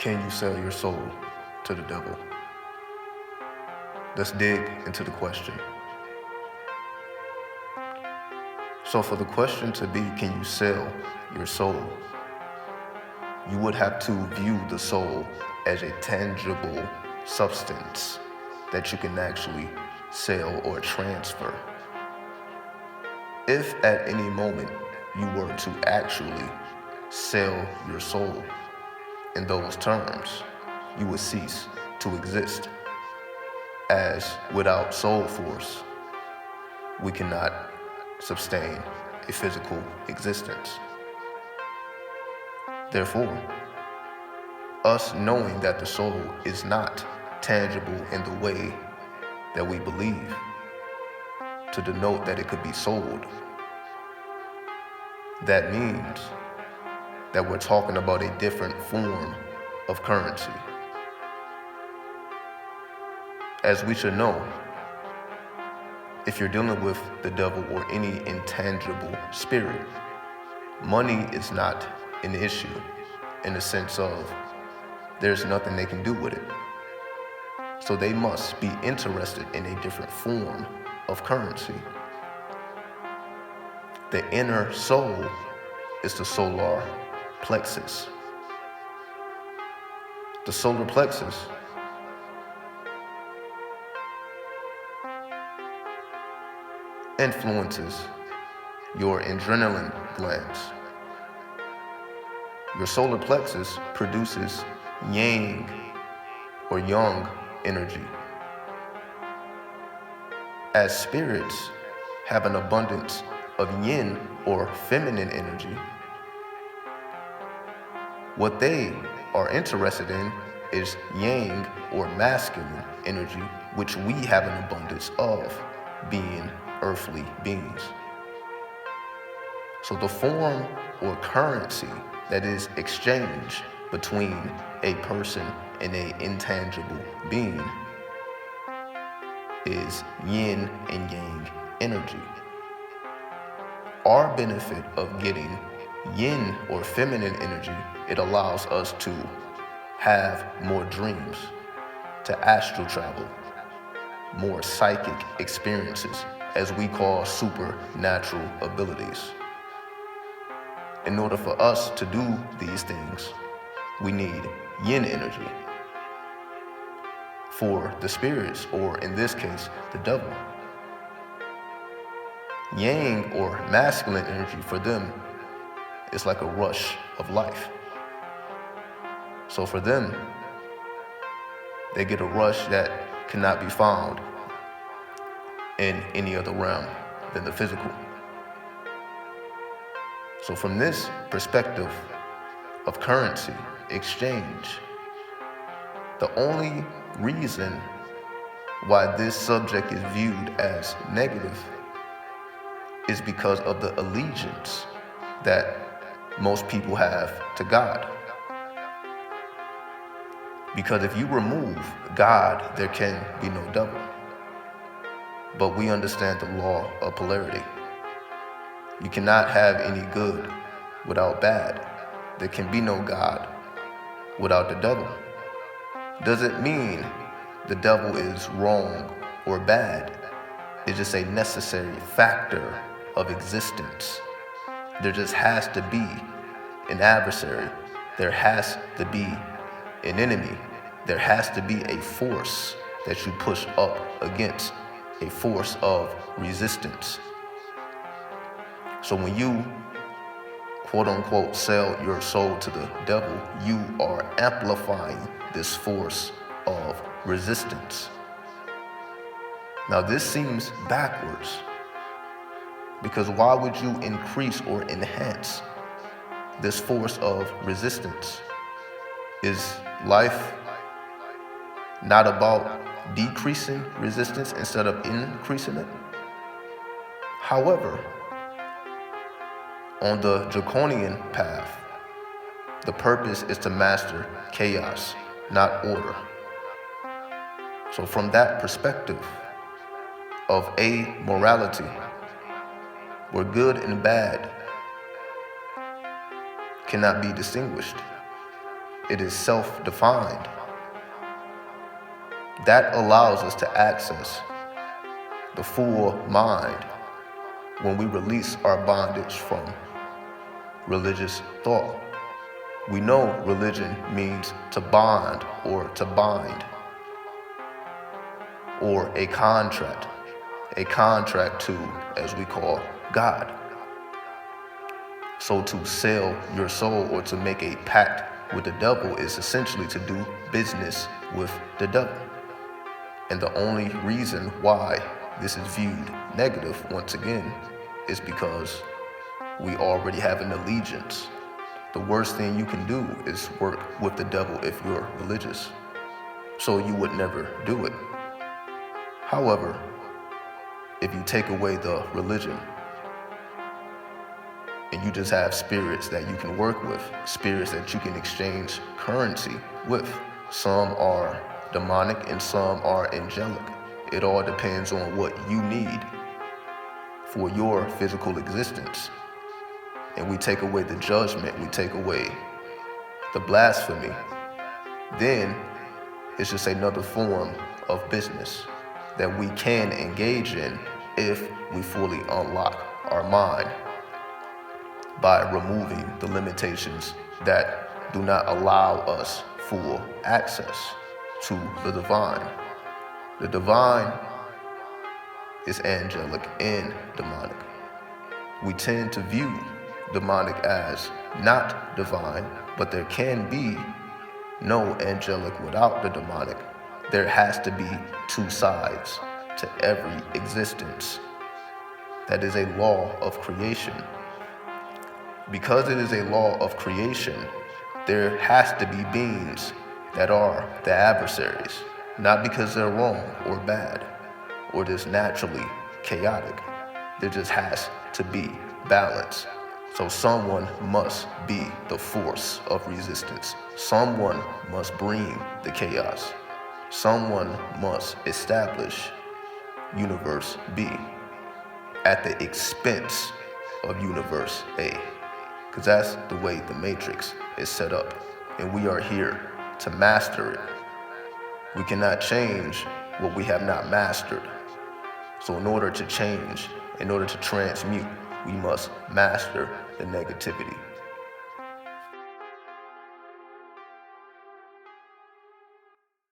Can you sell your soul to the devil? Let's dig into the question. So for the question to be, can you sell your soul? You would have to view the soul as a tangible substance that you can actually sell or transfer. If at any moment you were to actually sell your soul in those terms, you would cease to exist. As without soul force, we cannot sustain a physical existence. Therefore, us knowing that the soul is not tangible in the way that we believe, to denote that it could be sold, that means that we're talking about a different form of currency. As we should know, if you're dealing with the devil or any intangible spirit, money is not an issue in the sense of there's nothing they can do with it. So they must be interested in a different form of currency. The inner soul is the solar plexus. The solar plexus influences your adrenaline glands. Your solar plexus produces yang or yang energy. As spirits have an abundance of yin or feminine energy, what they are interested in is yang or masculine energy, which we have an abundance of, being earthly beings. So the form or currency that is exchanged between a person and an intangible being is yin and yang energy. Our benefit of getting yin or feminine energy, it allows us to have more dreams, to astral travel, more psychic experiences, as we call supernatural abilities. In order for us to do these things, we need yin energy. For the spirits, or in this case, the devil, yang or masculine energy for them is like a rush of life. So for them, they get a rush that cannot be found in any other realm than the physical. So from this perspective of currency exchange, the only reason why this subject is viewed as negative is because of the allegiance that most people have to God. Because if you remove God, there can be no devil. But we understand the law of polarity. You cannot have any good without bad. There can be no God without the devil. Doesn't mean the devil is wrong or bad. It's just a necessary factor of existence. There just has to be an adversary. There has to be an enemy. There has to be a force that you push up against, a force of resistance. So when you, quote unquote, sell your soul to the devil, you are amplifying this force of resistance. Now this seems backwards, because why would you increase or enhance this force of resistance? Is life not about decreasing resistance instead of increasing it? However, on the draconian path, the purpose is to master chaos, not order. So from that perspective of amorality, where good and bad cannot be distinguished, It is self-defined. That allows us to access the full mind when we release our bondage from religious thought. We know religion means to bond or to bind, or a contract to, as we call, God. So to sell your soul or to make a pact with the devil is essentially to do business with the devil. And the only reason why this is viewed negative, once again, is because we already have an allegiance. The worst thing you can do is work with the devil if you're religious. So you would never do it. However, if you take away the religion and you just have spirits that you can work with, spirits that you can exchange currency with, some are demonic and some are angelic. It all depends on what you need for your physical existence. And we take away the judgment, we take away the blasphemy, then it's just another form of business that we can engage in if we fully unlock our mind by removing the limitations that do not allow us full access to the divine. The divine is angelic and demonic. We tend to view demonic as not divine, but there can be no angelic without the demonic. There has to be two sides to every existence. That is a law of creation. Because it is a law of creation, there has to be beings that are the adversaries, not because they're wrong or bad or just naturally chaotic. There just has to be balance. So someone must be the force of resistance. Someone must bring the chaos. Someone must establish Universe B at the expense of Universe A. Because that's the way the Matrix is set up. And we are here to master it. We cannot change what we have not mastered. So in order to change, in order to transmute, we must master the negativity.